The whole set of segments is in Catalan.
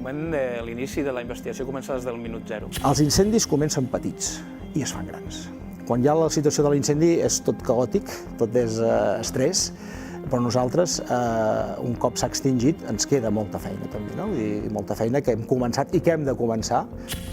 moment de l'inici de la investigació comença des del minut zero. Els incendis comencen petits i es fan grans. Quan ja la situació de l'incendi és tot caòtic, tot és estrès, però nosaltres, un cop s'ha extingit, ens queda molta feina també, no? I molta feina que hem començat i que hem de començar.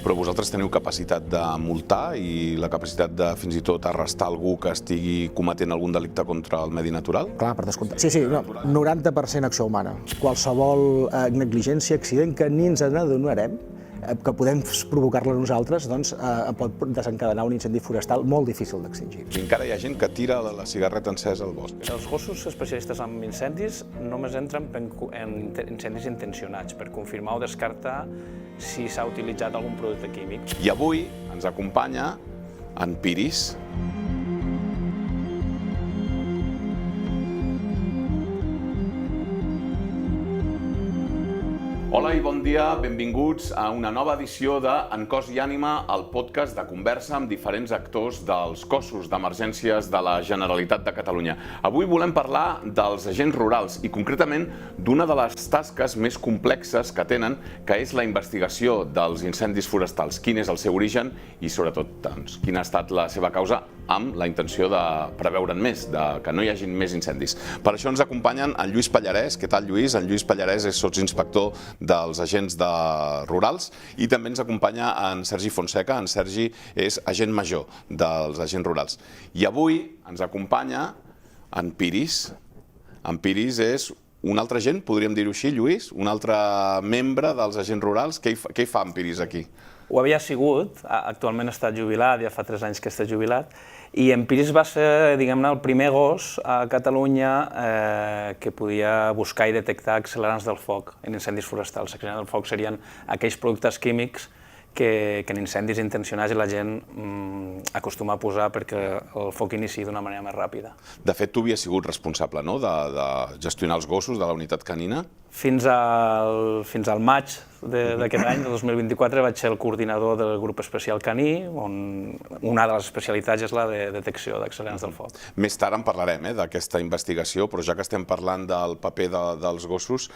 Però vosaltres teniu capacitat de multar i la capacitat de fins i tot arrestar algú que estigui cometent algun delicte contra el medi natural? Clar, per descomptat. Sí, 90% acció humana. Qualsevol negligència, accident que ni ens n'adonarem, que podem provocar-la nosaltres, doncs pot desencadenar un incendi forestal molt difícil d'extingir. I encara hi ha gent que tira la cigarreta encesa al bosc. Els gossos especialistes en incendis només entren en incendis intencionats per confirmar o descartar si s'ha utilitzat algun producte químic. I avui ens acompanya en Piris. Hola i bon dia, benvinguts a una nova edició de En Cos i Ànima, el podcast de conversa amb diferents actors dels cossos d'emergències de la Generalitat de Catalunya. Avui volem parlar dels agents rurals i concretament d'una de les tasques més complexes que tenen, que és la investigació dels incendis forestals. Quin és el seu origen i sobretot quina ha estat la seva causa, amb la intenció de preveure'n més, que no hi hagin més incendis. Per això ens acompanyen en Lluís Pallarès. Què tal, Lluís? En Lluís Pallarès és sotsinspector dels agents rurals i també ens acompanya en Sergi Fonseca. En Sergi és agent major dels agents rurals. I avui ens acompanya en Piris. En Piris és un altre agent, podríem dir-ho així, Lluís? Un altre membre dels agents rurals. Què hi fa en Piris aquí? Ho havia sigut, actualment està jubilat, ja fa 3 anys que està jubilat, i en Piris va ser, diguem-ne, el primer gos a Catalunya que podia buscar i detectar accelerants del foc en incendis forestals. Accelerants del foc serien aquells productes químics que en incendis intencionats la gent acostuma a posar perquè el foc iniciï d'una manera més ràpida. De fet, tu havies sigut responsable, no?, de gestionar els gossos de la unitat canina? Fins al maig d'aquest any, de 2024, vaig ser el coordinador del grup especial caní, on una de les especialitats és la de detecció d'accelerants del foc. Més tard en parlarem d'aquesta investigació, però ja que estem parlant del paper dels gossos,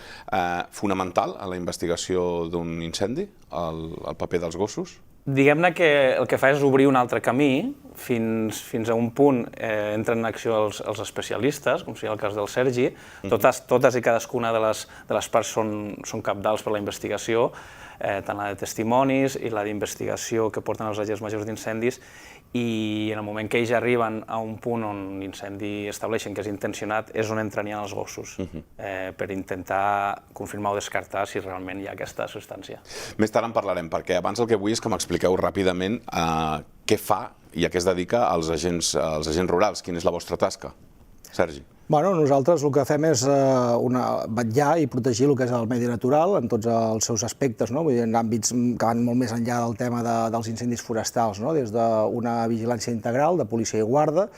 fonamental en la investigació d'un incendi, el paper dels gossos? Diguem-ne que el que fa és obrir un altre camí, fins a un punt entren en acció els especialistes, com seria el cas del Sergi. Totes i cadascuna de les parts són cabdals per la investigació, tant la de testimonis i la d'investigació que porten els agents majors d'incendis, i en el moment que ells arriben a un punt on l'incendi estableixen que és intencionat, és on entrenien els gossos, per intentar confirmar o descartar si realment hi ha aquesta substància. Més tard en parlarem, perquè abans el que vull és que m'expliqueu ràpidament què fa i a què es dedica als agents rurals. Quina és la vostra tasca? Sergi. Bueno, nosaltres el que fem és vetllar i protegir el que és el medi natural en tots els seus aspectes, en àmbits que van molt més enllà del tema dels incendis forestals, des d'una vigilància integral de policia i guarda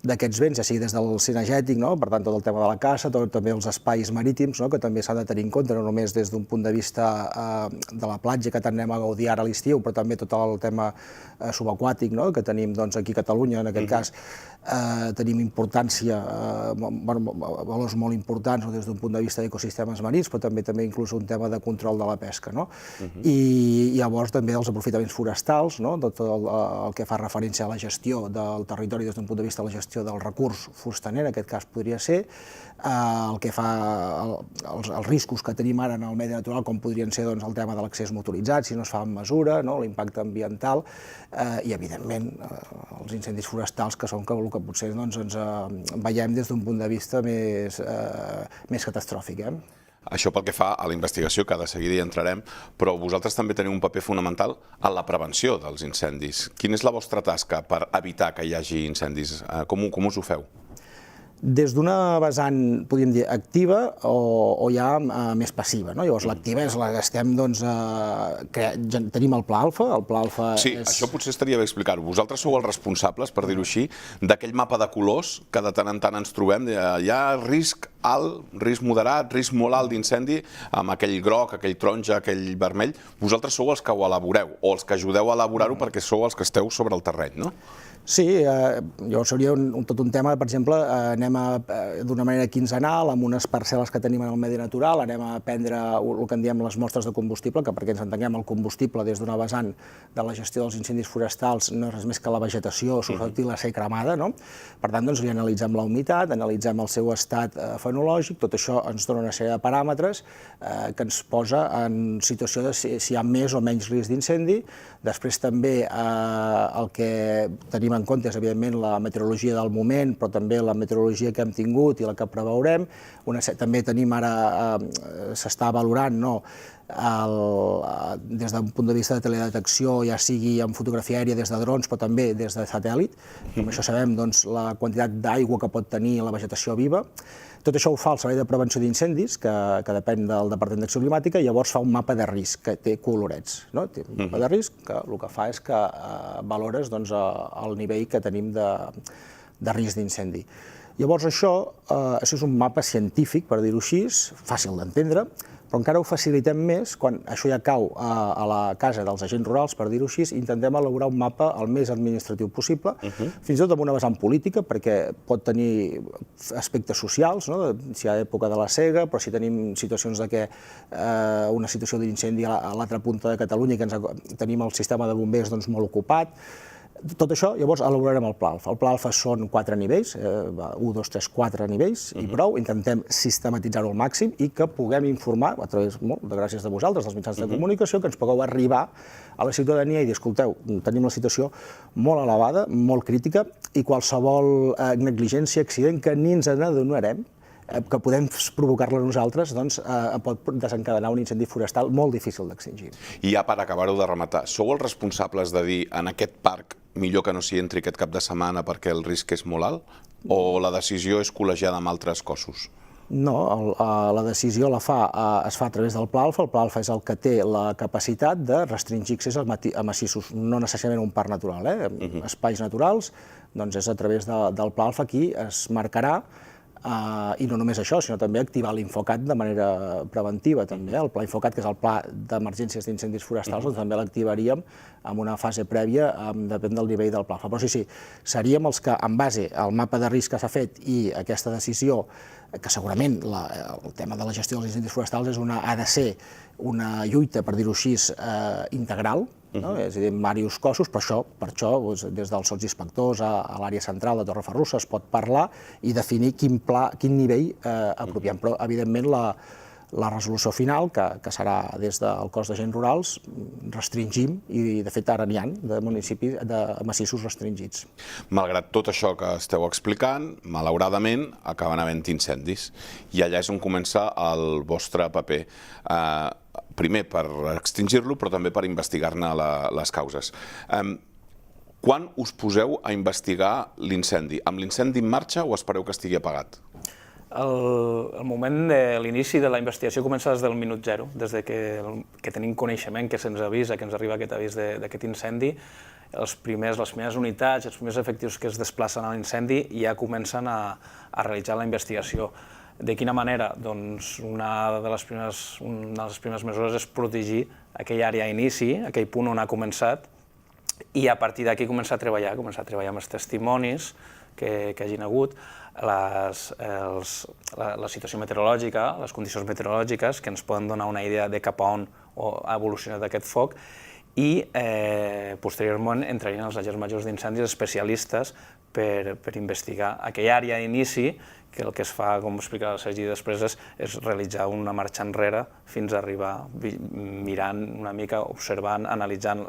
d'aquests béns, ja sigui des del cinegètic, per tant tot el tema de la caça, també els espais marítims, que també s'han de tenir en compte, no només des d'un punt de vista de la platja que tant anem a gaudir ara a l'estiu, però també tot el tema subaquàtic que tenim aquí a Catalunya, en aquest cas tenim importància, valors molt importants des d'un punt de vista d'ecosistemes marins, però també inclús un tema de control de la pesca. I llavors també els aprofitaments forestals, tot el que fa referència a la gestió del territori des d'un punt de vista de la gestió del recurs fustaner, en aquest cas podria ser, el que fa els riscos que tenim ara en el medi natural, com podrien ser el tema de l'accés motoritzat, si no es fa amb mesura, l'impacte ambiental i, evidentment, els incendis forestals, que són el que potser ens veiem des d'un punt de vista més catastròfic. Això pel que fa a la investigació, que de seguida hi entrarem, però vosaltres també teniu un paper fonamental en la prevenció dels incendis. Quina és la vostra tasca per evitar que hi hagi incendis? Com us ho feu? Des d'una vessant, podríem dir, activa o ja més passiva. Llavors, l'activa és la que estem, tenim el Pla Alfa. Sí, això potser estaria bé explicar-ho. Vosaltres sou els responsables, per dir-ho així, d'aquell mapa de colors que de tant en tant ens trobem. Hi ha risc alt, risc moderat, risc molt alt d'incendi, amb aquell groc, aquell taronja, aquell vermell. Vosaltres sou els que ho elaboreu, o els que ajudeu a elaborar-ho perquè sou els que esteu sobre el terreny, no? Sí, llavors seria tot un tema, per exemple, anem d'una manera quinzenal, amb unes parcel·les que tenim en el medi natural, anem a prendre el que en diem les mostres de combustible, que perquè ens entenguem el combustible des d'una vessant de la gestió dels incendis forestals no és res més que la vegetació susceptible a ser cremada, no? Per tant, doncs, li analitzem la humitat, analitzem el seu estat fenològic, tot això ens dona una sèrie de paràmetres que ens posa en situació de si hi ha més o menys risc d'incendi. Després també el que tenim en compte és, evidentment, la meteorologia del moment, però també la meteorologia que hem tingut i la que preveurem. També tenim ara, s'està valorant, des d'un punt de vista de teledetecció, ja sigui amb fotografia aèria des de drons, però també des de satèl·lit. Com això sabem, la quantitat d'aigua que pot tenir la vegetació viva. Tot això ho fa el Servei de Prevenció d'Incendis, que depèn del Departament d'Acció Climàtica, i llavors fa un mapa de risc, que té colorets. Té un mapa de risc que el que fa és que valores el nivell que tenim de risc d'incendi. Llavors això és un mapa científic, per dir-ho així, fàcil d'entendre, però encara ho facilitem més quan això ja cau a la casa dels agents rurals, per dir-ho així, intentem elaborar un mapa el més administratiu possible, fins i tot amb una vessant política, perquè pot tenir aspectes socials, si hi ha època de la sega, però si tenim situacions de que una situació d'incendi a l'altra punta de Catalunya i que tenim el sistema de bombers molt ocupat. Tot això, llavors, elaborarem el Pla Alfa. El Pla Alfa són 4 nivells, 1, 2, 3, 4 nivells, i prou. Intentem sistematitzar-ho al màxim i que puguem informar, a través, gràcies a vosaltres, dels mitjans de comunicació, que ens pugueu arribar a la ciutadania i dir, escolteu, tenim la situació molt elevada, molt crítica, i qualsevol negligència, accident, que ni ens n'adonarem, que podem provocar-la nosaltres, pot desencadenar un incendi forestal molt difícil d'extingir. I ja per acabar-ho de rematar, sou els responsables de dir en aquest parc millor que no s'hi entri aquest cap de setmana perquè el risc és molt alt? O la decisió és col·legiada amb altres cossos? No, la decisió es fa a través del Pla Alfa. El Pla Alfa és el que té la capacitat de restringir accés a massissos, no necessàriament un parc natural, espais naturals, doncs és a través del Pla Alfa qui es marcarà. I no només això, sinó també activar l'Infocat de manera preventiva. El Pla Infocat, que és el Pla d'Emergències d'Incendis Forestals, també l'activaríem en una fase prèvia, depèn del nivell del Pla Alfa. Però sí, seríem els que, en base al mapa de risc que s'ha fet i aquesta decisió, que segurament el tema de la gestió dels incendis forestals ha de ser una lluita, per dir-ho així, integral, és a dir, amb diversos cossos, però per això des dels sotsinspectors a l'àrea central de Torreferrussa es pot parlar i definir quin nivell apropiem. Però, evidentment, la resolució final, que serà des del cos d'agents rurals, restringim, i de fet ara n'hi ha de municipis, de massissos restringits. Malgrat tot això que esteu explicant, malauradament acaben havent incendis, i allà és on comença el vostre paper. Primer per extingir-lo, però també per investigar-ne les causes. Quan us poseu a investigar l'incendi? Amb l'incendi en marxa o espereu que estigui apagat? El moment de l'inici de la investigació comença des del minut zero, des que tenim coneixement, que se'ns avisa, que ens arriba aquest avís d'aquest incendi. Les primeres unitats, els primers efectius que es desplacen a l'incendi ja comencen a realitzar la investigació. De quina manera? Doncs una de les primeres mesures és protegir aquella àrea d'inici, aquell punt on ha començat, i a partir d'aquí començar a treballar amb els testimonis que hagin hagut, la situació meteorològica, les condicions meteorològiques que ens poden donar una idea de cap a on ha evolucionat aquest foc, i posteriorment entrarien els agents majors d'incendis especialistes per investigar aquella àrea d'inici, que el que es fa, com explicava el Sergi després, és realitzar una marxa enrere fins a arribar mirant una mica, observant, analitzant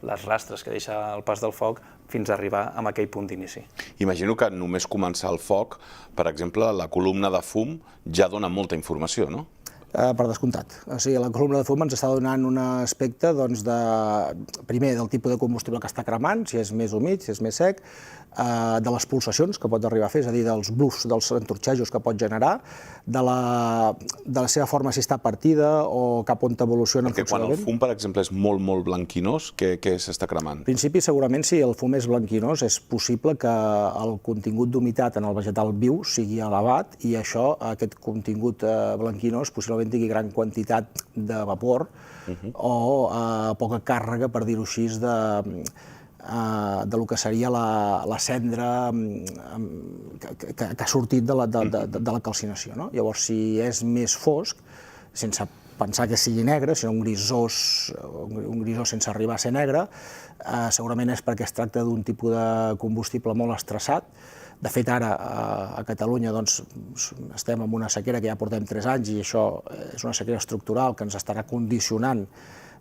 les rastres que deixa el pas del foc fins a arribar a aquell punt d'inici. Imagino que només començar el foc, per exemple, la columna de fum ja dona molta informació, no? Per descomptat. O sigui, la columna de fum ens està donant un aspecte, primer, del tipus de combustible que està cremant, si és més humit, si és més sec, de les pulsacions que pot arribar a fer, és a dir, dels bluffs, dels entorxejos que pot generar, de la seva forma, si està partida o cap on evoluciona. Perquè quan el fum, per exemple, és molt, molt blanquinós, què s'està cremant? En principi, segurament, si el fum és blanquinós, és possible que el contingut d'humitat en el vegetal viu sigui elevat i això, aquest contingut blanquinós, possiblement tingui gran quantitat de vapor o poca càrrega, per dir-ho així, del que seria la cendra que ha sortit de la calcinació. No? Llavors, si és més fosc, sense pensar que sigui negre, sinó un grisós sense arribar a ser negre, segurament és perquè es tracta d'un tipus de combustible molt estressat. De fet, ara a Catalunya estem en una sequera que ja portem 3 anys i això és una sequera estructural que ens estarà condicionant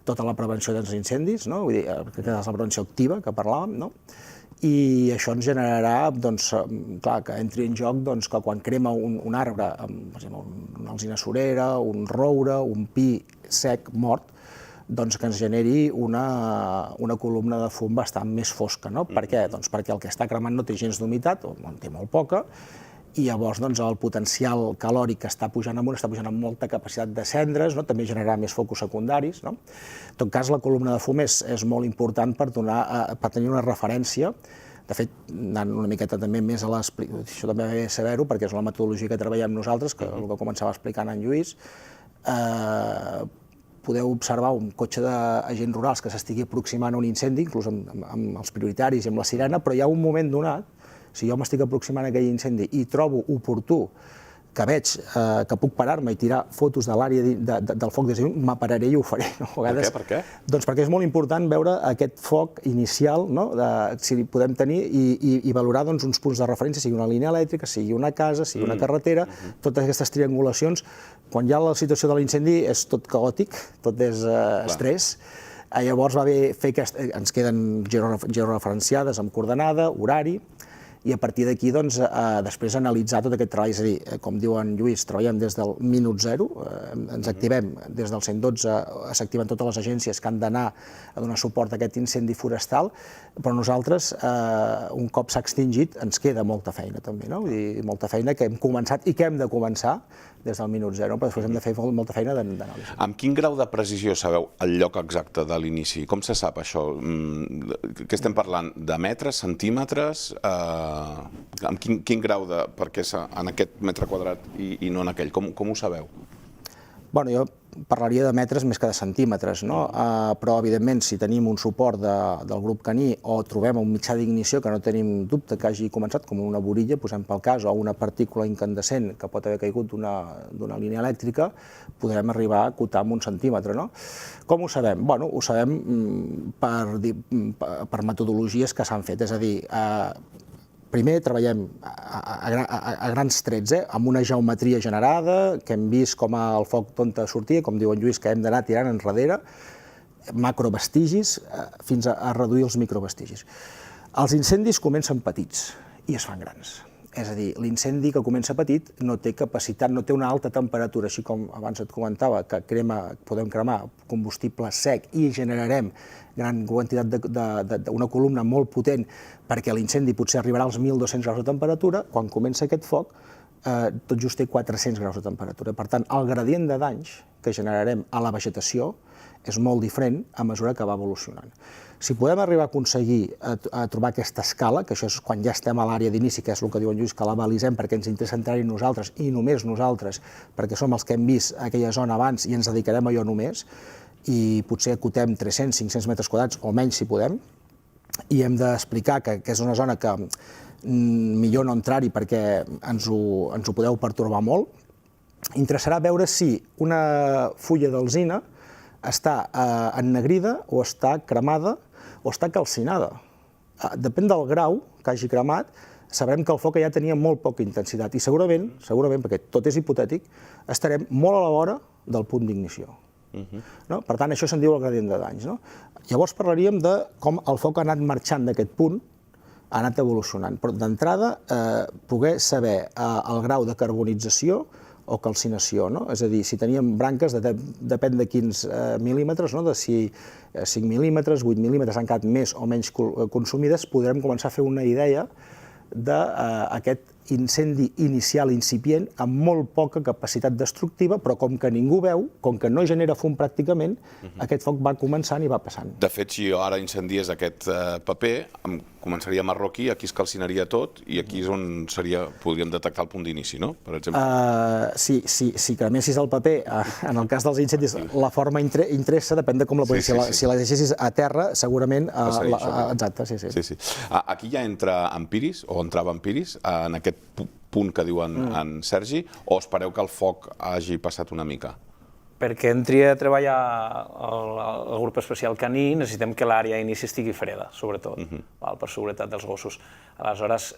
tota la prevenció dels incendis, vull dir, que és la prevenció activa que parlàvem, i això ens generarà, clar, que entri en joc que quan crema un arbre, per exemple, una alzina surera, un roure, un pi sec mort, que ens generi una columna de fum bastant més fosca. Per què? Perquè el que està cremant no té gens d'humitat, o en té molt poca, i llavors el potencial calòric que està pujant amunt està pujant amb molta capacitat de cendres, també generarà més focus secundaris. En tot cas, la columna de fum és molt important per tenir una referència. De fet, anant una miqueta també més a l'explicació, això també ve saber-ho, perquè és la metodologia que treballem nosaltres, que el que començava explicant en Lluís, podeu observar un cotxe d'agents rurals que s'estigui aproximant a un incendi, inclús amb els prioritaris i amb la sirena, però hi ha un moment donat, si jo m'estic aproximant a aquell incendi i trobo oportú que veig que puc parar-me i tirar fotos de l'àrea del foc des de lluny, m'apararé i ho faré. Per què? Doncs perquè és molt important veure aquest foc inicial, si podem tenir, i valorar uns punts de referència, sigui una línia elèctrica, sigui una casa, sigui una carretera, totes aquestes triangulacions. Quan hi ha la situació de l'incendi és tot caòtic, tot és estrès. Llavors va bé fer ens queden georreferenciades amb coordenada, horari, i a partir d'aquí després analitzar tot aquest treball, és a dir, com diu en Lluís, treballem des del minut zero, ens activem des del 112, s'activen totes les agències que han d'anar a donar suport a aquest incendi forestal, però nosaltres, un cop s'ha extingit, ens queda molta feina també, vull dir, molta feina que hem començat i que hem de començar des del minut zero, però després hem de fer molta feina d'anàlisi. Amb quin grau de precisió sabeu el lloc exacte de l'inici? Com se sap això? Què estem parlant? De metres, centímetres? Amb quin grau de... perquè és en aquest metre quadrat i no en aquell? Com ho sabeu? Bueno, jo parlaria de metres més que de centímetres, però evidentment si tenim un suport del grup caní o trobem un mitjà d'ignició que no tenim dubte que hagi començat, com una borilla, posem pel cas, o una partícula incandescent que pot haver caigut d'una línia elèctrica, podrem arribar a acotar amb un centímetre. Com ho sabem? Bueno, ho sabem per metodologies que s'han fet, és a dir, primer treballem a grans trets, amb una geometria generada, que hem vist com el foc d'on sortia, com diu en Lluís, que hem d'anar tirant enrere, macrovestigis, fins a reduir els microvestigis. Els incendis comencen petits i es fan grans. És a dir, l'incendi que comença petit no té capacitat, no té una alta temperatura, així com abans et comentava, que podem cremar combustible sec i generarem gran quantitat d'una columna molt potent perquè l'incendi potser arribarà als 1.200 graus de temperatura, quan comença aquest foc tot just té 400 graus de temperatura. Per tant, el gradient de danys que generarem a la vegetació és molt diferent a mesura que va evolucionant. Si podem arribar a aconseguir a trobar aquesta escala, que això és quan ja estem a l'àrea d'inici, que és el que diu en Lluís, que la balisem perquè ens interessa entrar-hi nosaltres i només nosaltres, perquè som els que hem vist aquella zona abans i ens dedicarem a allò només, i potser acotem 300-500 metres quadrats o menys si podem, i hem d'explicar que és una zona que millor no entrar-hi perquè ens ho podeu pertorbar molt. Interessarà veure si una fulla d'alzina està ennegrida o està cremada o està calcinada. Depèn del grau que hagi cremat, sabrem que el foc ja tenia molt poca intensitat i segurament, perquè tot és hipotètic, estarem molt a la vora del punt d'ignició. Per tant, això se'n diu el gradient de danys. Llavors parlaríem de com el foc ha anat marxant d'aquest punt, ha anat evolucionant. Però d'entrada, poder saber el grau de carbonització o calcinació, és a dir, si teníem branques, depèn de quins mil·límetres, de si 5 mil·límetres, 8 mil·límetres han quedat més o menys consumides, podrem començar a fer una idea d'aquest incendi inicial incipient amb molt poca capacitat destructiva, però com que ningú veu, com que no genera fum pràcticament, aquest foc va començant i va passant. De fet, si jo ara incendiés aquest paper, em començaria a marró aquí, aquí es calcinaria tot i aquí és on podríem detectar el punt d'inici, no? Per exemple. Si cremessis el paper, en el cas dels incendis, la forma interessa, depèn de com la posessis. Si la deixessis a terra, segurament... Exacte, sí. Aquí ja entra Empiris, o entrava Empiris, en aquest punt que diu en Sergi, o espereu que el foc hagi passat una mica? Perquè entri a treballar el grup especial caní, necessitem que l'àrea d'inici estigui freda, sobretot, per seguretat dels gossos. Aleshores,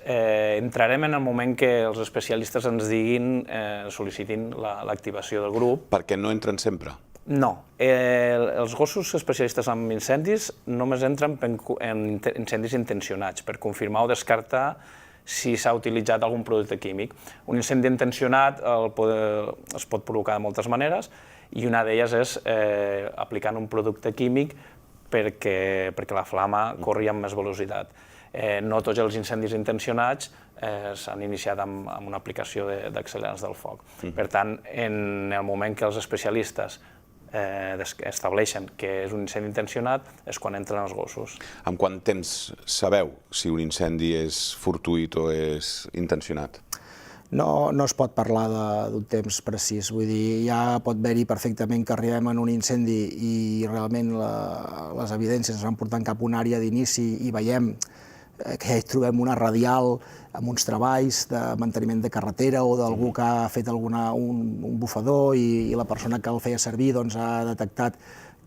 entrarem en el moment que els especialistes ens diguin, sol·licitin l'activació del grup. Perquè no entren sempre? No. Els gossos especialistes en incendis només entren en incendis intencionats, per confirmar o descartar si s'ha utilitzat algun producte químic. Un incendi intencionat es pot provocar de moltes maneres, i una d'elles és aplicant un producte químic perquè la flama corri amb més velocitat. No tots els incendis intencionats s'han iniciat amb una aplicació d'accelerants del foc. Per tant, en el moment que els especialistes estableixen que és un incendi intencionat és quan entren els gossos. En quant temps sabeu si un incendi és fortuït o és intencionat? No es pot parlar d'un temps precís, vull dir, ja pot haver-hi perfectament que arribem en un incendi i realment les evidències ens van portant cap a una àrea d'inici i veiem que ja hi trobem una radial amb uns treballs de manteniment de carretera o d'algú que ha fet un bufador i la persona que el feia servir ha detectat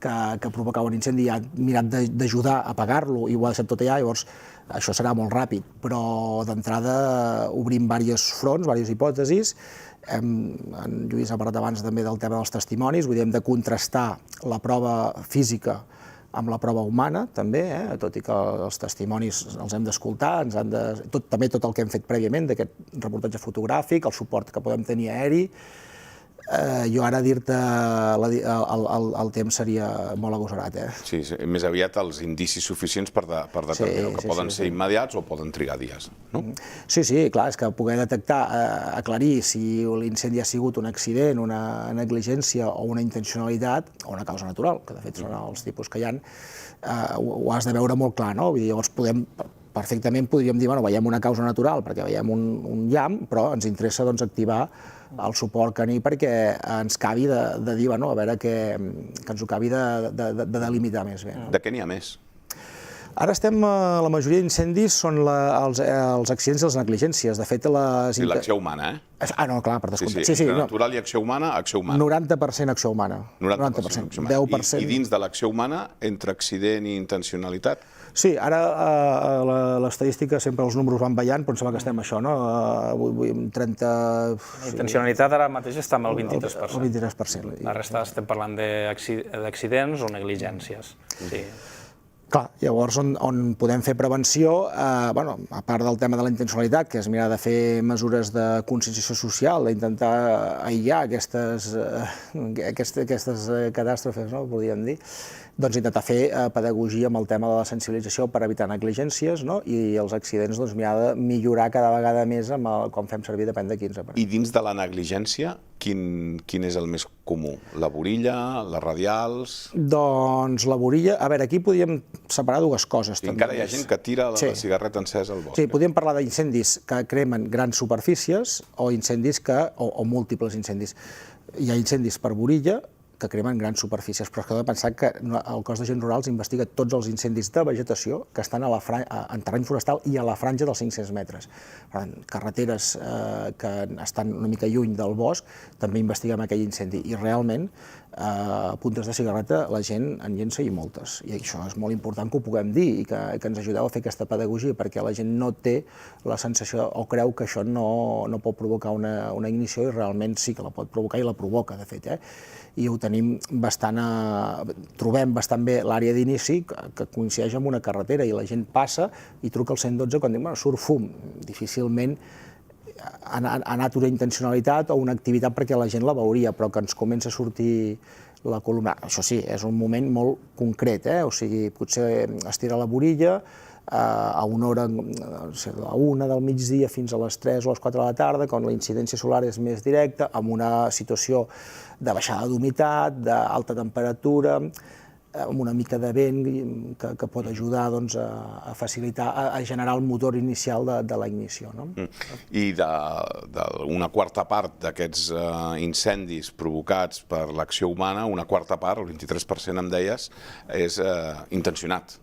que provocava un incendi i ha mirat d'ajudar a apagar-lo i ho ha deixat tot allà, llavors això serà molt ràpid, però d'entrada obrim diversos fronts, diverses hipòtesis. En Lluís ha parlat abans també del tema dels testimonis, vull dir, hem de contrastar la prova física amb la prova humana, també, tot i que els testimonis els hem d'escoltar, també tot el que hem fet prèviament d'aquest reportatge fotogràfic, el suport que podem tenir aeri. Jo ara dir-te el temps seria molt agosarat. Sí, més aviat els indicis suficients per determinar que poden ser immediats o poden trigar dies, no? Sí, clar, és que poder detectar, aclarir si l'incendi ha sigut un accident, una negligència o una intencionalitat o una causa natural, que de fet són els tipus que hi ha, ho has de veure molt clar, no? Vull dir, llavors perfectament podríem dir, veiem una causa natural perquè veiem un llamp, però ens interessa activar el suport caní perquè ens cabi de dir, a veure que ens ho cabi de delimitar més bé. De què n'hi ha més? Ara la majoria d'incendis són els accidents i les negligències. De fet, I l'acció humana, no, clar, per descomptat. Sí, natural i acció humana, acció humana. 90% acció humana. 90% acció humana. 10%. I dins de l'acció humana, entre accident i intencionalitat? Sí, ara l'estadística sempre els números van ballant, però em sembla que estem això, no? 30... La intencionalitat ara mateix està amb el 23%. El 23%. La resta estem parlant d'accidents o negligències. Sí. Clar, llavors on podem fer prevenció, a part del tema de la intencionalitat, que és mirar de fer mesures de conscienciació social, d'intentar aïllar aquestes catàstrofes, no? Podríem dir, doncs intentar fer pedagogia amb el tema de la sensibilització per evitar negligències, no? I els accidents mirar de millorar cada vegada més quan fem servir, depèn de quins aparells. I dins de la negligència, quin és el més comú? La borilla, les radials? Doncs la borilla... A veure, aquí podríem separar dues coses. I encara hi ha gent que tira la cigarreta encesa al bosc. Sí, podríem parlar d'incendis que cremen grans superfícies o incendis o múltiples incendis. Hi ha incendis per borilla que cremen grans superfícies, però s'ha de pensar que el cos d'agents rurals investiga tots els incendis de vegetació que estan en terreny forestal i a la franja dels 500 metres. Per tant, carreteres que estan una mica lluny del bosc, també investiguem aquell incendi. I realment, puntes de cigarreta, la gent en llença i moltes. I això és molt important que ho puguem dir i que ens ajudeu a fer aquesta pedagogia, perquè la gent no té la sensació o creu que això no pot provocar una ignició i realment sí que la pot provocar i la provoca, de fet. I ho tenim trobem bastant bé l'àrea d'inici que coincideix amb una carretera i la gent passa i truca al 112 quan diu, surt fum. Difícilment ha anat una intencionalitat o una activitat perquè la gent la veuria, però que ens comença a sortir la columna. Això sí, és un moment molt concret, o sigui, potser es tira la borilla, a una hora, a una del migdia fins a les 3 o les 4 de la tarda, quan la incidència solar és més directa, amb una situació de baixada d'humitat, d'alta temperatura, amb una mica de vent que pot ajudar a facilitar, a generar el motor inicial de la ignició. I d'una quarta part d'aquests incendis provocats per l'acció humana, una quarta part, el 23% em deies, és intencionat.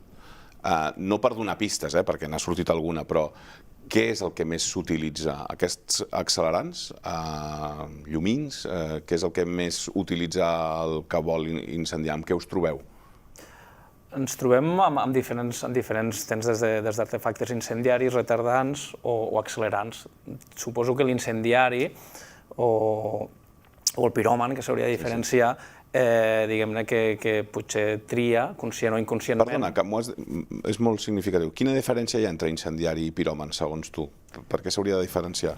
No per donar pistes, perquè n'ha sortit alguna, però què és el que més s'utilitza? Aquests accelerants, llumins, què és el que més utilitza el que vol incendiar? Amb què us trobeu? Ens trobem amb diferents temps, des d'artefactes incendiaris, retardants o accelerants. Suposo que l'incendiari o el piròman, que s'hauria de diferenciar, diguem-ne que potser tria, conscient o inconscientment. Perdona, és molt significatiu. Quina diferència hi ha entre incendiari i piròman, segons tu? Per què s'hauria de diferenciar?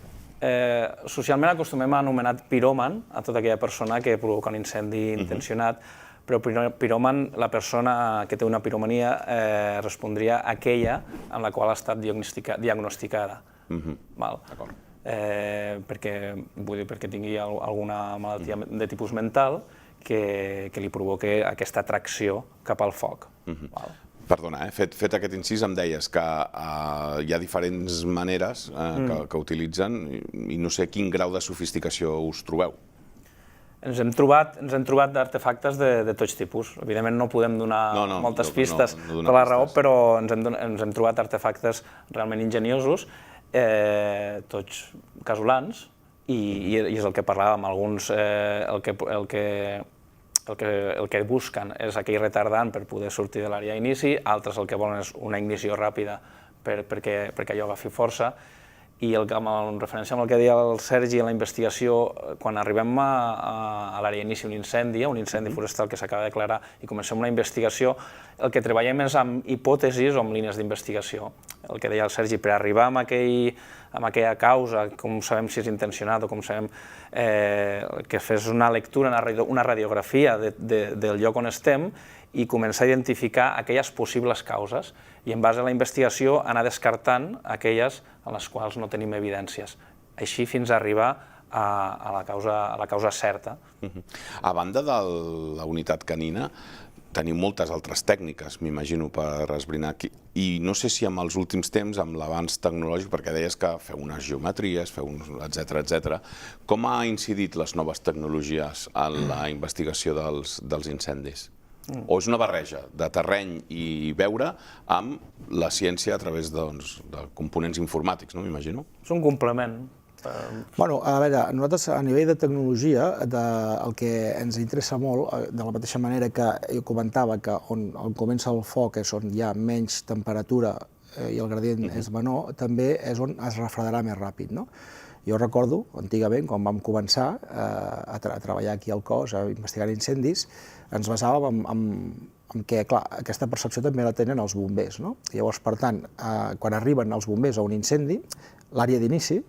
Socialment acostumem a anomenar piròman a tota aquella persona que provoca un incendi intencionat, però piròman, la persona que té una piromania, respondria a aquella en la qual ha estat diagnosticada. Perquè tingui alguna malaltia de tipus mental que li provoqui aquesta atracció cap al foc. Perdona, fet aquest incís em deies que hi ha diferents maneres que utilitzen i no sé quin grau de sofisticació us trobeu. Ens hem trobat d'artefactes de tots tipus. Evidentment no podem donar moltes pistes per la raó, però ens hem trobat artefactes realment enginyosos, tots casolans, i és el que parlàvem, alguns el que busquen és aquell retardant per poder sortir de l'àrea d'inici, altres el que volen és una ignició ràpida perquè allò agafi força, i en referència amb el que deia el Sergi en la investigació, quan arribem a l'àrea d'inici d'un incendi forestal que s'acaba de declarar i comencem una investigació, el que treballem és amb hipòtesis o amb línies d'investigació. El que deia el Sergi, per arribar a aquella causa, com sabem si és intencionat o com sabem que fes una lectura, una radiografia del lloc on estem i començar a identificar aquelles possibles causes i en base a la investigació anar descartant aquelles en les quals no tenim evidències. Així fins a arribar a la causa certa. A banda de la unitat canina, teniu moltes altres tècniques, m'imagino, per esbrinar aquí. I no sé si en els últims temps, amb l'avanç tecnològic, perquè deies que feu unes geometries, etc. Com ha incidit les noves tecnologies en la investigació dels incendis? O és una barreja de terreny i veure amb la ciència a través de components informàtics, no m'imagino? És un complement. Bueno, a veure, nosaltres a nivell de tecnologia, el que ens interessa molt, de la mateixa manera que jo comentava que on comença el foc és on hi ha menys temperatura i el gradient és menor, també és on es refredarà més ràpid, no? Jo recordo, antigament, quan vam començar a treballar aquí al cos, a investigar incendis, ens basàvem en que, clar, aquesta percepció també la tenen els bombers, no? Llavors, per tant, quan arriben els bombers a un incendi, l'àrea d'inici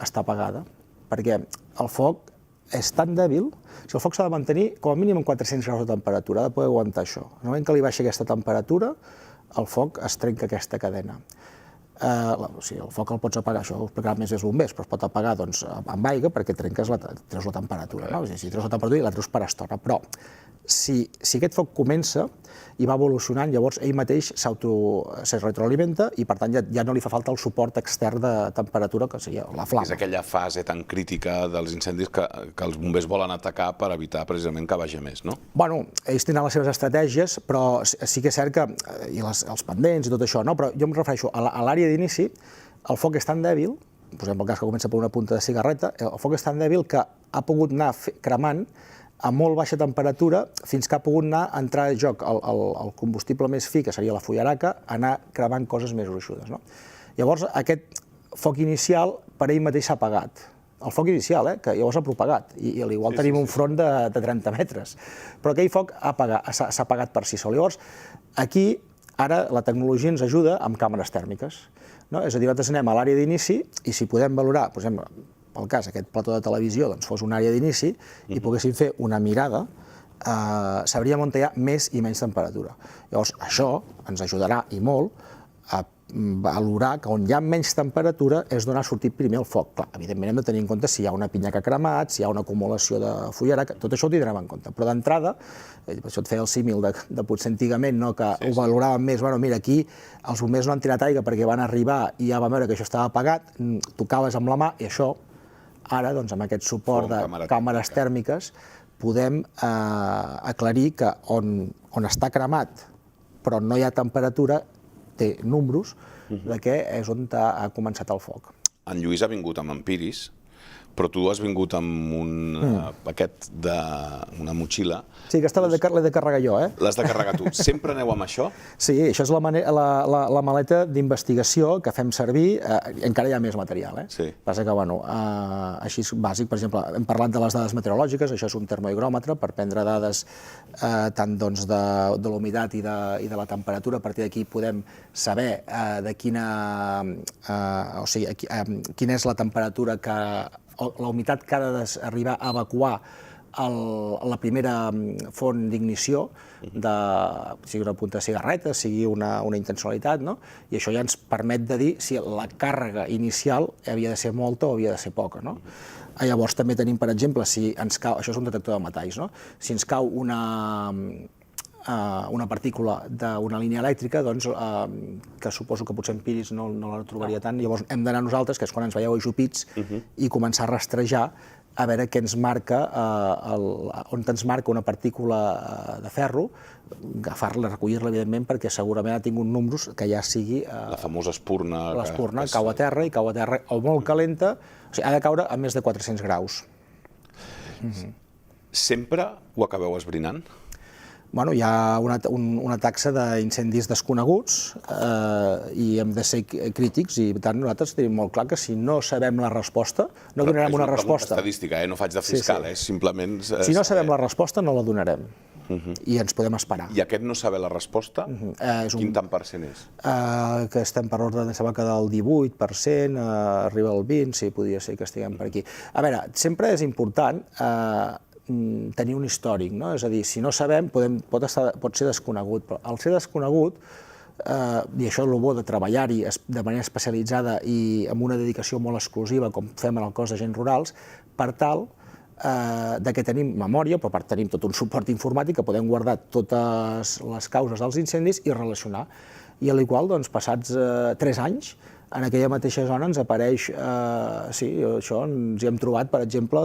està apagada, perquè el foc és tan dèbil, si el foc s'ha de mantenir com a mínim en 400 graus de temperatura, ha de poder aguantar això. En el moment que li baixa aquesta temperatura, el foc es trenca aquesta cadena. El foc el pots apagar, això ho explicaran més els bombers, però es pot apagar amb aigua perquè treus la temperatura, no? Si treus la temperatura i la treus per estona, però si aquest foc comença i va evolucionant, llavors ell mateix se retroalimenta i per tant ja no li fa falta el suport extern de temperatura, que seria la flama. És aquella fase tan crítica dels incendis que els bombers volen atacar per evitar precisament que vagi més, no? Bueno, ells tenen les seves estratègies, però sí que és cert que, i els pendents i tot això, no? Però jo em refereixo a l'àrea d'inici, el foc és tan dèbil, posem el cas que comença per una punta de cigarreta, el foc és tan dèbil que ha pogut anar cremant a molt baixa temperatura fins que ha pogut entrar en joc el combustible més fi, que seria la fullaraca, anar cremant coses més gruixudes. Llavors, aquest foc inicial per ell mateix s'ha apagat. El foc inicial, que llavors ha propagat, i igual tenim un front de 30 metres. Però aquell foc s'ha apagat per si sol. Llavors, aquí, ara, la tecnologia ens ajuda amb càmeres tèrmiques. És a dir, nosaltres anem a l'àrea d'inici i si podem valorar, per exemple, pel cas, aquest plató de televisió fos una àrea d'inici i poguéssim fer una mirada, sabríem on hi ha més i menys temperatura. Llavors, això ens ajudarà i molt valorar que on hi ha menys temperatura és donar sortit primer el foc. Clar, evidentment hem de tenir en compte si hi ha una pinya que ha cremat, si hi ha una acumulació de fullaraca, tot això ho tindrem en compte. Però d'entrada, per això et feia el símil de potser antigament, que ho valoràvem més, mira, aquí els bombers no han tirat aigua perquè van arribar i ja van veure que això estava apagat, tocaves amb la mà i això, ara, amb aquest suport de càmeres tèrmiques, podem aclarir que on està cremat però no hi ha temperatura, té números de què és on ha començat el foc. En Lluís ha vingut amb empiris, però tu has vingut amb un paquet d'una motxilla. Sí, aquesta l'he de carregar jo, L'has de carregar tu. Sempre aneu amb això? Sí, això és la maleta d'investigació que fem servir, encara hi ha més material, Sí. Passa que, així és bàsic, per exemple, hem parlat de les dades meteorològiques, això és un termohigròmetre per prendre dades tant de la humitat i de la temperatura. A partir d'aquí podem saber quina és la temperatura la humitat que ha d'arribar a evacuar la primera font d'ignició, sigui una punta de cigarreta, sigui una intencionalitat, i això ja ens permet de dir si la càrrega inicial havia de ser molta o havia de ser poca. Llavors també tenim, per exemple, si ens cau, això és un detector de metalls, si ens cau una partícula d'una línia elèctrica, que suposo que potser empiris no la trobaria tant, llavors hem d'anar nosaltres, que és quan ens veieu ajupits, i començar a rastrejar a veure què ens marca, on ens marca una partícula de ferro, agafar-la, recollir-la, evidentment, perquè segurament ha tingut números que ja sigui... La famosa espurna. L'espurna cau a terra, i cau a terra o molt calenta, o sigui, ha de caure a més de 400 graus. Sempre ho acabeu esbrinant? Hi ha una taxa d'incendis desconeguts i hem de ser crítics, i per tant nosaltres tenim molt clar que si no sabem la resposta, no donarem una resposta. És una pregunta estadística, no faig de fiscal, simplement... Si no sabem la resposta, no la donarem i ens podem esperar. I aquest no saber la resposta, quin tant per cent és? Que estem per ordre, em sembla que del 18%, arriba al 20%, sí, podria ser que estiguem per aquí. A veure, sempre és important tenir un històric, és a dir, si no sabem, pot ser desconegut, però al ser desconegut, i això és el bo de treballar-hi de manera especialitzada i amb una dedicació molt exclusiva, com fem en el cos d'agents rurals, per tal que tenim memòria, però tenim tot un suport informàtic que podem guardar totes les causes dels incendis i relacionar. I al igual, passats 3 anys, en aquella mateixa zona ens apareix, sí, això, ens hi hem trobat, per exemple,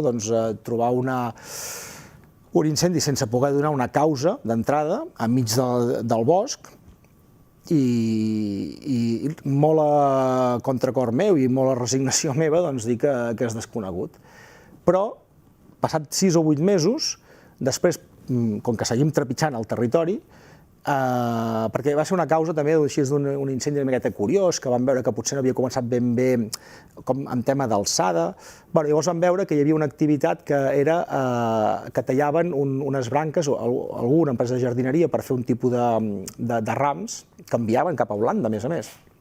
trobar un incendi sense poder donar una causa d'entrada enmig del bosc i molt a contracor meu i molt a resignació meva dir que és desconegut. Però, passats 6 o 8 mesos, després, com que seguim trepitjant el territori, perquè va ser una causa també d'un incendi una miqueta curiós, que vam veure que potser no havia començat ben bé com en tema d'alçada. Llavors vam veure que hi havia una activitat que era que tallaven unes branques, o alguna empresa de jardineria, per fer un tipus de rams que enviaven cap a Holanda, a més.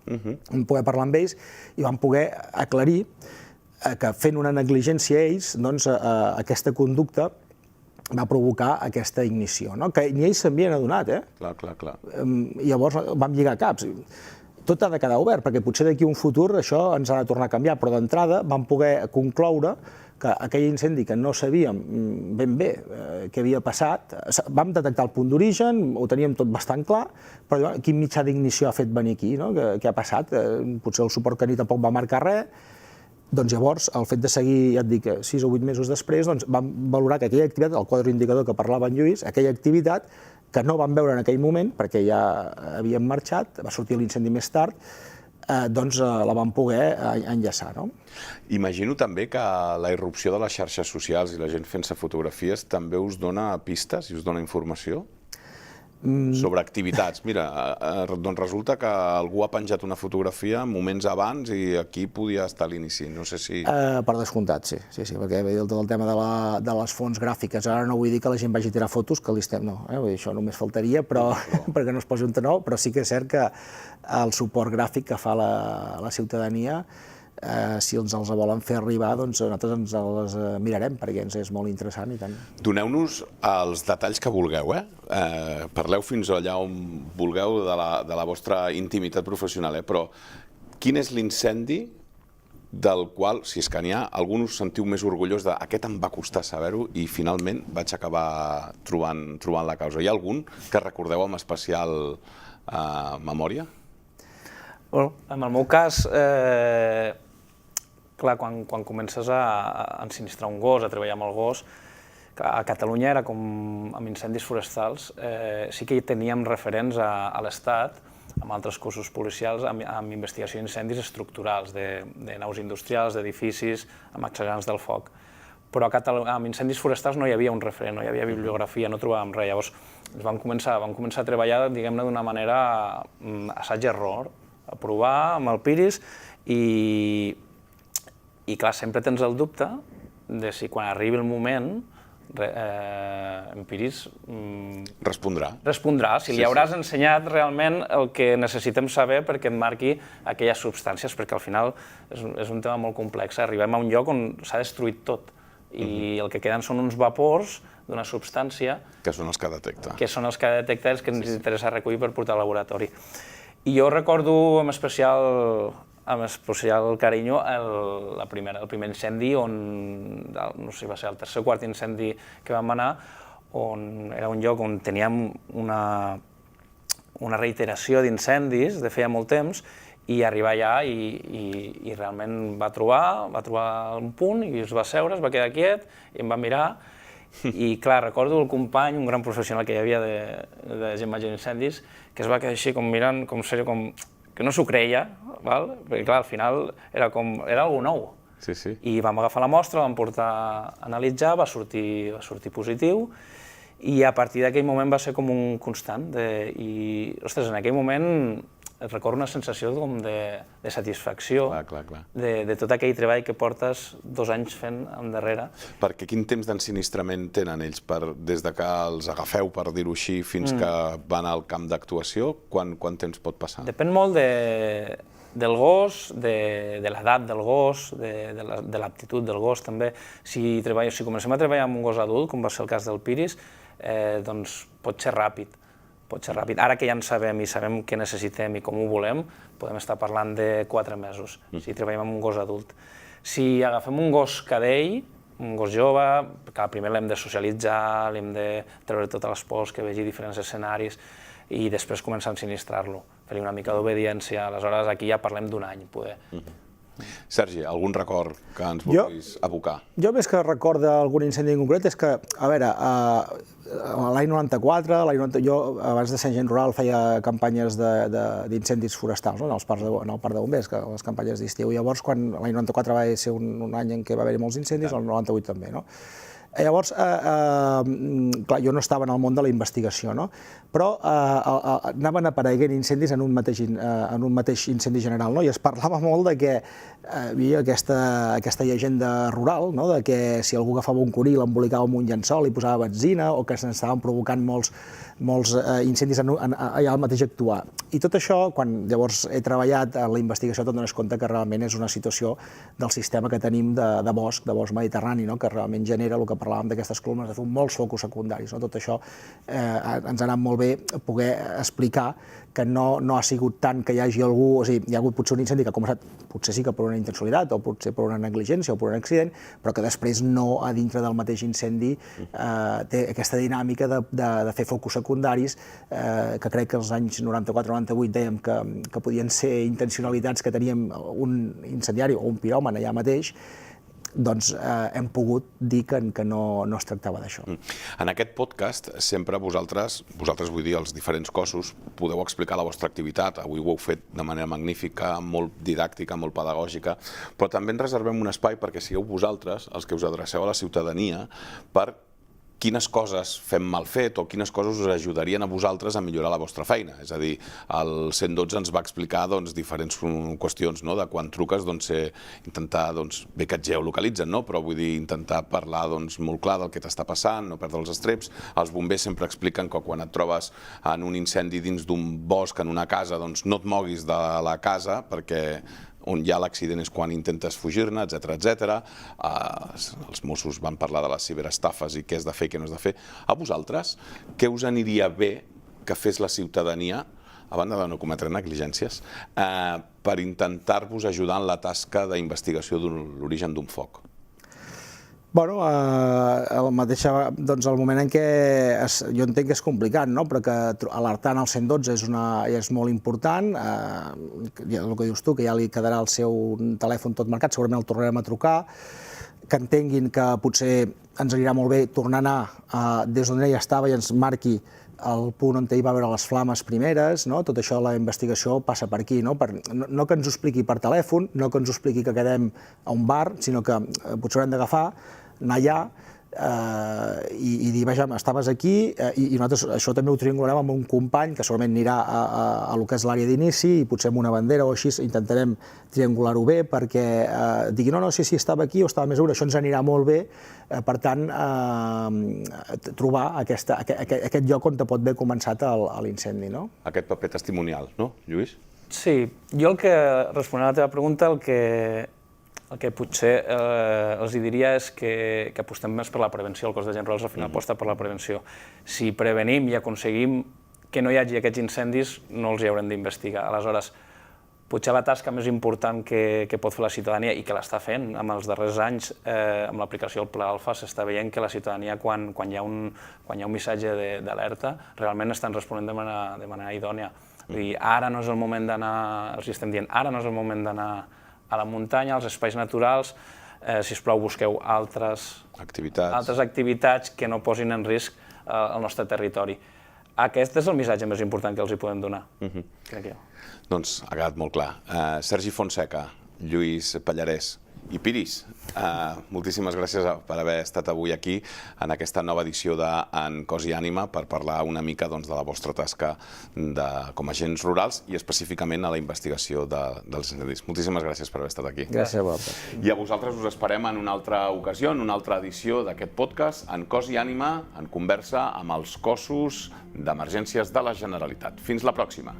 Vam poder parlar amb ells i vam poder aclarir que fent una negligència ells, aquesta conducta va provocar aquesta ignició, que ni ells s'havien adonat. Clar. Llavors vam lligar caps. Tot ha de quedar obert, perquè potser d'aquí a un futur això ens ha de tornar a canviar, però d'entrada vam poder concloure que aquell incendi que no sabíem ben bé què havia passat, vam detectar el punt d'origen, ho teníem tot bastant clar, però quin mitjà d'ignició ha fet venir aquí, què ha passat? Potser el suport que ni tampoc va marcar res. Doncs llavors, el fet de seguir, ja et dic, 6 o 8 mesos després, vam valorar que aquella activitat, el quadre indicador que parlava en Lluís, aquella activitat que no vam veure en aquell moment, perquè ja havíem marxat, va sortir l'incendi més tard, doncs la vam poder enllaçar. Imagino també que la irrupció de les xarxes socials i la gent fent-se fotografies també us dona pistes i us dona informació sobre activitats. Mira, doncs resulta que algú ha penjat una fotografia moments abans i aquí podia estar a l'inici. No sé si... Per descomptat, sí, perquè tot el tema de les fonts gràfiques, ara no vull dir que la gent vagi a tirar fotos, que no, això només faltaria, perquè no es posi un tenor, però sí que és cert que el suport gràfic que fa la ciutadania si ens els volen fer arribar, doncs nosaltres ens els mirarem, perquè ens és molt interessant i tant. Doneu-nos els detalls que vulgueu, parleu fins allà on vulgueu de la vostra intimitat professional, però quin és l'incendi del qual, si és que n'hi ha, algun us sentiu més orgullós de aquest em va costar saber-ho i finalment vaig acabar trobant la causa? Hi ha algun que recordeu amb especial memòria? Bueno, en el meu cas, clar, quan comences a ensinistrar un gos, a treballar amb el gos, a Catalunya era com amb incendis forestals, sí que hi teníem referents a l'Estat, amb altres cossos policials, amb investigació d'incendis estructurals, de naus industrials, d'edificis, amb accelerants del foc. Però amb incendis forestals no hi havia un referent, no hi havia bibliografia, no trobàvem res. Llavors vam començar a treballar, diguem-ne, d'una manera assaig-error, a provar amb el Piris i clar, sempre tens el dubte de si quan arribi el moment en Piris respondrà, si li hauràs ensenyat realment el que necessitem saber perquè et marqui aquelles substàncies, perquè al final és un tema molt complex. Arribem a un lloc on s'ha destruït tot i el que queden són uns vapors d'una substància que són els que detecta. Que són els que detecta, els que ens interessa recollir per portar al laboratori. I jo recordo amb especial carinyo el primer incendi on, no sé si va ser el tercer o quart incendi que vam anar, on era un lloc on teníem una reiteració d'incendis de feia molt temps i arribar allà i realment va trobar un punt i es va seure, es va quedar quiet i em va mirar i clar, recordo el company, un gran professional que hi havia de gent major d'incendis, que es va quedar així com mirant, com serio, com que no s'ho creia, perquè clar, al final era algo nou. I vam agafar la mostra, vam portar a analitzar, va sortir positiu i a partir d'aquell moment va ser com un constant i, ostres, en aquell moment recordo una sensació de satisfacció de tot aquell treball que portes 2 anys fent endarrere. Perquè quin temps d'ensinistrament tenen ells des de que els agafeu, per dir-ho així, fins que van al camp d'actuació? Quant temps pot passar? Depèn molt del gos, de l'edat del gos, de l'aptitud del gos també. Si comencem a treballar amb un gos adult, com va ser el cas del Piris, doncs pot ser ràpid. Ara que ja en sabem i sabem què necessitem i com ho volem, podem estar parlant de 4 mesos, si treballem amb un gos adult. Si agafem un gos cadell, un gos jove, que primer l'hem de socialitzar, l'hem de treure totes les pors, que vegi diferents escenaris i després començar a ensinistrar-lo, fer-li una mica d'obediència. Aleshores, aquí ja parlem d'1 any, poder. Sergi, algun record que ens vulguis abocar? Jo, més que record d'algun incendi en concret, és que, a veure, l'any 94, jo abans de ser agent rural feia campanyes d'incendis forestals en el parc de bombers, les campanyes d'estiu. Llavors, quan l'any 94 va ser un any en què va haver-hi molts incendis, el 98 també, no? Llavors, clar, jo no estava en el món de la investigació, no? Però anaven apareguent incendis en un mateix incendi general, no? I es parlava molt de que hi havia aquesta llegenda rural, no? De que si algú agafava un conil, l'embolicava amb un llençol i posava benzina, o que s'estaven provocant molts incendis allà al mateix actuar. I tot això, quan llavors he treballat en la investigació, te'n dones compte que realment és una situació del sistema que tenim de bosc mediterrani, que realment genera el que parlàvem d'aquestes columnes de fum, molts focus secundaris. Tot això ens ha anat molt bé poder explicar que no ha sigut tant que hi hagi algú, o sigui, hi ha hagut potser un incendi que ha començat, potser sí que per una intencionalitat, o potser per una negligència, o per un accident, però que després no, a dintre del mateix incendi, té aquesta dinàmica de fer focus secundaris, que crec que als anys 94-98 dèiem que podien ser intencionalitats que teníem un incendiari o un piròman allà mateix, doncs hem pogut dir que no es tractava d'això. En aquest podcast sempre vosaltres vull dir els diferents cossos, podeu explicar la vostra activitat. Avui ho heu fet de manera magnífica, molt didàctica, molt pedagògica, però també ens reservem un espai perquè sigueu vosaltres els que us adreceu a la ciutadania per quines coses fem mal fet o quines coses us ajudarien a vosaltres a millorar la vostra feina. És a dir, el 112 ens va explicar diferents qüestions, de quan truques, intentar, bé que et geolocalitzen, però vull dir, intentar parlar molt clar del que t'està passant, no perdre els estreps. Els bombers sempre expliquen que quan et trobes en un incendi dins d'un bosc, en una casa, no et moguis de la casa perquè on hi ha l'accident és quan intentes fugir-ne, etc. Els Mossos van parlar de les ciberestafes i què és de fer i què no és de fer. A vosaltres, què us aniria bé que fes la ciutadania, a banda de no cometre negligències, per intentar-vos ajudar en la tasca d'investigació de l'origen d'un foc? Bueno, el moment en què jo entenc que és complicat, no? Però que alertar al 112 és molt important. El que dius tu, que ja li quedarà el seu telèfon tot marcat, segurament el tornarem a trucar, que entenguin que potser ens anirà molt bé tornar a anar des d'on ella estava i ens marqui el punt on ell va veure les flames primeres, no? Tot això, la investigació passa per aquí, no? No que ens ho expliqui per telèfon, no que ens ho expliqui que quedem a un bar, sinó que potser haurem d'agafar, anar allà i dir, vaja, estaves aquí, i nosaltres això també ho triangularem amb un company que segurament anirà a lo que és l'àrea d'inici i potser amb una bandera o així intentarem triangular-ho bé perquè digui, no, sí, estava aquí o estava més segura, això ens anirà molt bé. Per tant, trobar aquest lloc on pot haver començat l'incendi, no? Aquest paper testimonial, no, Lluís? Sí, jo responent a la teva pregunta, el que potser els diria és que apostem més per la prevenció. El cos d'agents rurals al final aposta per la prevenció. Si prevenim i aconseguim que no hi hagi aquests incendis, no els hi haurem d'investigar. Aleshores, potser la tasca més important que pot fer la ciutadania i que l'està fent en els darrers anys amb l'aplicació del Pla Alfa, s'està veient que la ciutadania, quan hi ha un missatge d'alerta, realment estan responent de manera idònia. Ara no és el moment d'anar, els estem dient, ara no és el moment d'anar a la muntanya, als espais naturals, sisplau, busqueu altres activitats que no posin en risc el nostre territori. Aquest és el missatge més important que els hi podem donar, crec jo. Doncs ha quedat molt clar. Sergi Fonseca, Lluís Pallarès i Piris, moltíssimes gràcies per haver estat avui aquí en aquesta nova edició d'En Cos i Ànima per parlar una mica de la vostra tasca com a agents rurals i específicament a la investigació dels incendis. Moltíssimes gràcies per haver estat aquí. Gràcies a vosaltres. I a vosaltres us esperem en una altra ocasió, en una altra edició d'aquest podcast, En Cos i Ànima, en conversa amb els cossos d'emergències de la Generalitat. Fins la pròxima.